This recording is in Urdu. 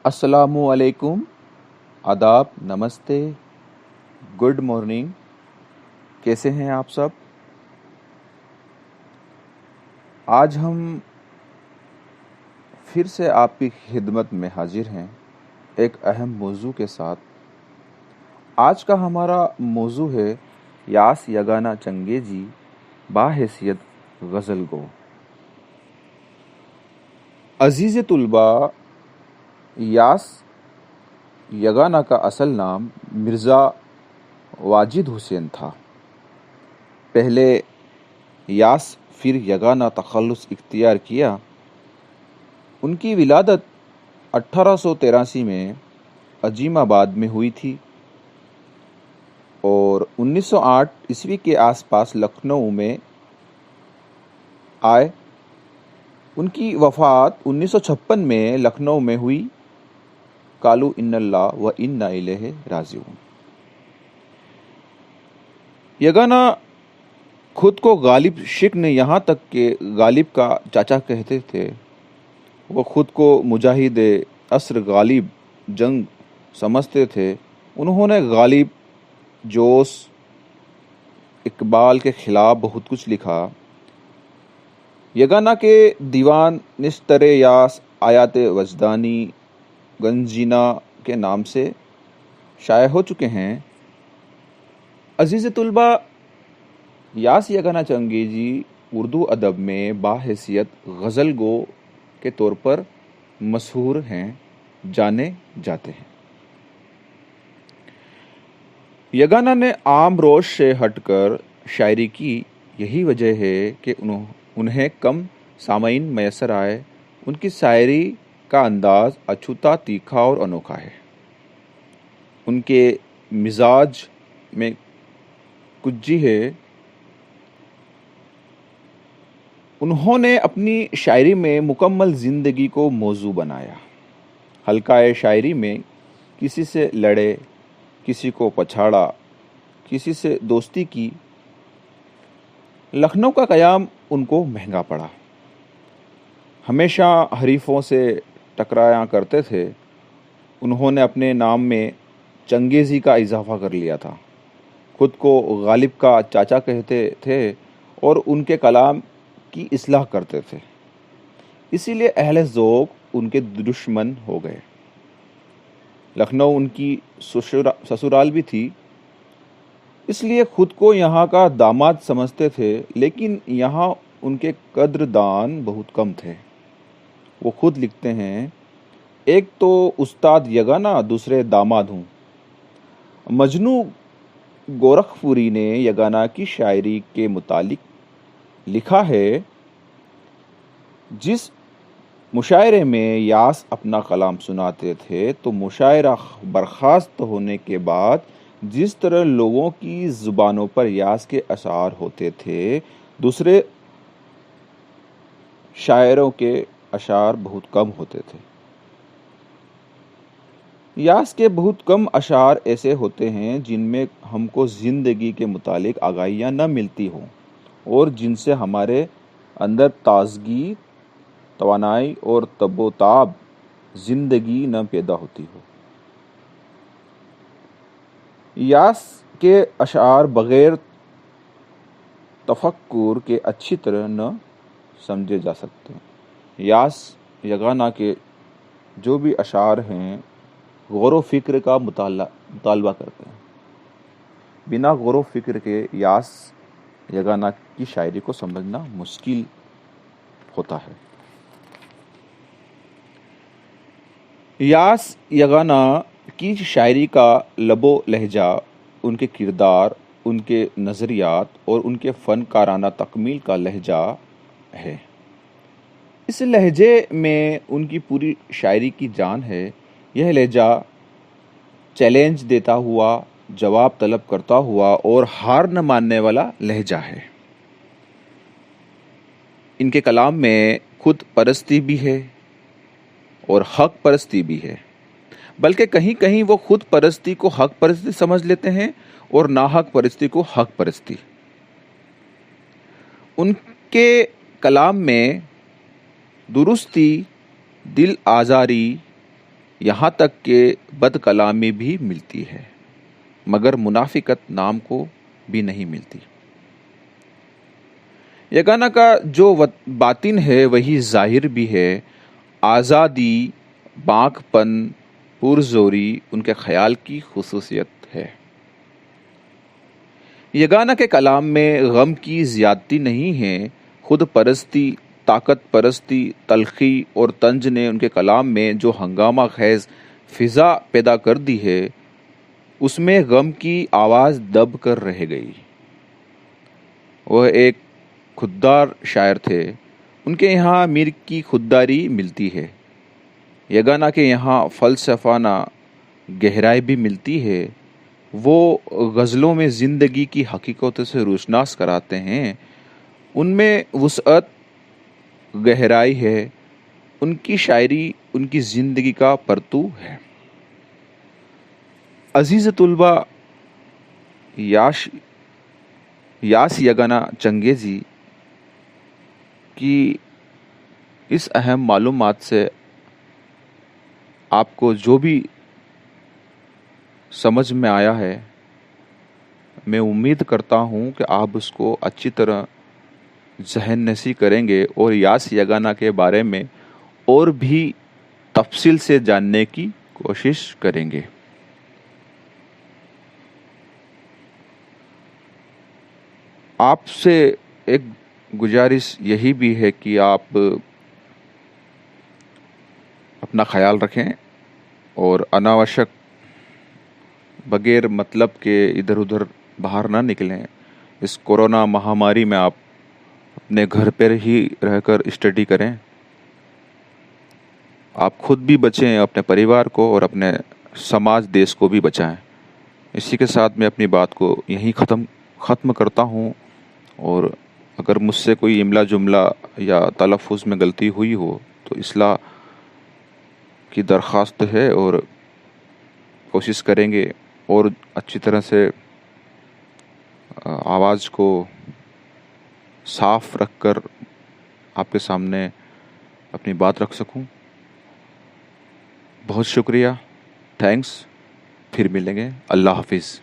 السلام علیکم، آداب، نمستے، گڈ مارننگ، کیسے ہیں آپ سب؟ آج ہم پھر سے آپ کی خدمت میں حاضر ہیں ایک اہم موضوع کے ساتھ۔ آج کا ہمارا موضوع ہے یاس یگانہ چنگیزی باحیثیت غزل گو۔ عزیز طلباء، یاس یگانہ کا اصل نام مرزا واجد حسین تھا۔ پہلے یاس پھر یگانہ تخلص اختیار کیا۔ ان کی ولادت 1883 میں عظیم آباد میں ہوئی تھی اور 1908 عیسوی کے آس پاس لکھنؤ میں آئے۔ ان کی وفات 1956 میں لکھنؤ میں ہوئی۔ قالوا ان اللہ و انا الیہ راجعون۔ یگانہ خود کو غالب شکن، یہاں تک کہ غالب کا چاچا کہتے تھے۔ وہ خود کو مجاہد عصر غالب جنگ سمجھتے تھے۔ انہوں نے غالب، جوش، اقبال کے خلاف بہت کچھ لکھا۔ یگانہ کے دیوان نشتر یاس، آیات وجدانی، گنجینا کے نام سے شائع ہو چکے ہیں۔ عزیز طلباء، یاس یگانہ چنگیزی اردو ادب میں باحیثیت غزل گو کے طور پر مشہور ہیں، جانے جاتے ہیں۔ یگانہ نے عام روش سے ہٹ کر شاعری کی، یہی وجہ ہے کہ انہیں کم سامعین میسر آئے۔ ان کی شاعری کا انداز اچھوتا، تیکھا اور انوکھا ہے۔ ان کے مزاج میں کجی ہے۔ انہوں نے اپنی شاعری میں مکمل زندگی کو موضوع بنایا۔ حلقہ شاعری میں کسی سے لڑے، کسی کو پچھاڑا، کسی سے دوستی کی۔ لکھنؤ کا قیام ان کو مہنگا پڑا۔ ہمیشہ حریفوں سے ٹکرایا کرتے تھے۔ انہوں نے اپنے نام میں چنگیزی کا اضافہ کر لیا تھا۔ خود کو غالب کا چاچا کہتے تھے اور ان کے کلام کی اصلاح کرتے تھے۔ اسی لیے اہل ذوق ان کے دشمن ہو گئے۔ لکھنؤ ان کی سسرال بھی تھی، اس لیے خود کو یہاں کا داماد سمجھتے تھے، لیکن یہاں ان کے قدردان بہت کم تھے۔ وہ خود لکھتے ہیں، ایک تو استاد یگانہ، دوسرے داماد ہوں۔ مجنوں گورکھپوری نے یگانہ کی شاعری کے متعلق لکھا ہے، جس مشاعرے میں یاس اپنا کلام سناتے تھے تو مشاعرہ برخاست ہونے کے بعد جس طرح لوگوں کی زبانوں پر یاس کے اشعار ہوتے تھے، دوسرے شاعروں کے اشعار بہت کم ہوتے تھے۔ یاس کے بہت کم اشعار ایسے ہوتے ہیں جن میں ہم کو زندگی کے متعلق آگاہیاں نہ ملتی ہوں اور جن سے ہمارے اندر تازگی، توانائی اور تب و تاب زندگی نہ پیدا ہوتی ہو۔ یاس کے اشعار بغیر تفکر کے اچھی طرح نہ سمجھے جا سکتے۔ یاس یگانہ کے جو بھی اشعار ہیں غور و فکر کا مطالبہ کرتے ہیں۔ بنا غور و فکر کے یاس یگانہ کی شاعری کو سمجھنا مشکل ہوتا ہے۔ یاس یگانہ کی شاعری کا لب و لہجہ ان کے کردار، ان کے نظریات اور ان کے فنکارانہ تکمیل کا لہجہ ہے۔ اس لہجے میں ان کی پوری شاعری کی جان ہے۔ یہ لہجہ چیلنج دیتا ہوا، جواب طلب کرتا ہوا اور ہار نہ ماننے والا لہجہ ہے۔ ان کے کلام میں خود پرستی بھی ہے اور حق پرستی بھی ہے، بلکہ کہیں کہیں وہ خود پرستی کو حق پرستی سمجھ لیتے ہیں اور ناحق پرستی کو حق پرستی۔ ان کے کلام میں درستی، دل آزاری، یہاں تک کہ بد کلامی بھی ملتی ہے، مگر منافقت نام کو بھی نہیں ملتی۔ یگانہ کا جو باطن ہے وہی ظاہر بھی ہے۔ آزادی، بانک پن، پرزوری ان کے خیال کی خصوصیت ہے۔ یگانہ کے کلام میں غم کی زیادتی نہیں ہے، خود پرستی، طاقت پرستی، تلخی اور طنز نے ان کے کلام میں جو ہنگامہ خیز فضا پیدا کر دی ہے، اس میں غم کی آواز دب کر رہ گئی۔ وہ ایک خوددار شاعر تھے، ان کے یہاں میر کی خودداری ملتی ہے۔ یگانہ کے یہاں فلسفانہ گہرائی بھی ملتی ہے۔ وہ غزلوں میں زندگی کی حقیقتوں سے روشناس کراتے ہیں، ان میں وسعت، گہرائی ہے۔ ان کی شاعری ان کی زندگی کا پرتو ہے۔ عزیز طلبہ، یاس یگانہ چنگیزی کی اس اہم معلومات سے آپ کو جو بھی سمجھ میں آیا ہے، میں امید کرتا ہوں کہ آپ اس کو اچھی طرح ذہن نشی کریں گے اور یاس یگانہ کے بارے میں اور بھی تفصیل سے جاننے کی کوشش کریں گے۔ آپ سے ایک گزارش یہی بھی ہے کہ آپ اپنا خیال رکھیں اور اناوشک بغیر مطلب کے ادھر ادھر باہر نہ نکلیں۔ اس کورونا مہاماری میں آپ اپنے گھر پر ہی رہ کر اسٹڈی کریں۔ آپ خود بھی بچیں، اپنے پریوار کو اور اپنے سماج دیش کو بھی بچائیں۔ اسی کے ساتھ میں اپنی بات کو یہیں ختم کرتا ہوں، اور اگر مجھ سے کوئی املا جملہ یا تلفظ میں غلطی ہوئی ہو تو اصلاح کی درخواست ہے، اور کوشش کریں گے اور اچھی طرح سے آواز کو صاف رکھ کر آپ کے سامنے اپنی بات رکھ سکوں۔ بہت شکریہ، تھینکس، پھر ملیں گے، اللہ حافظ۔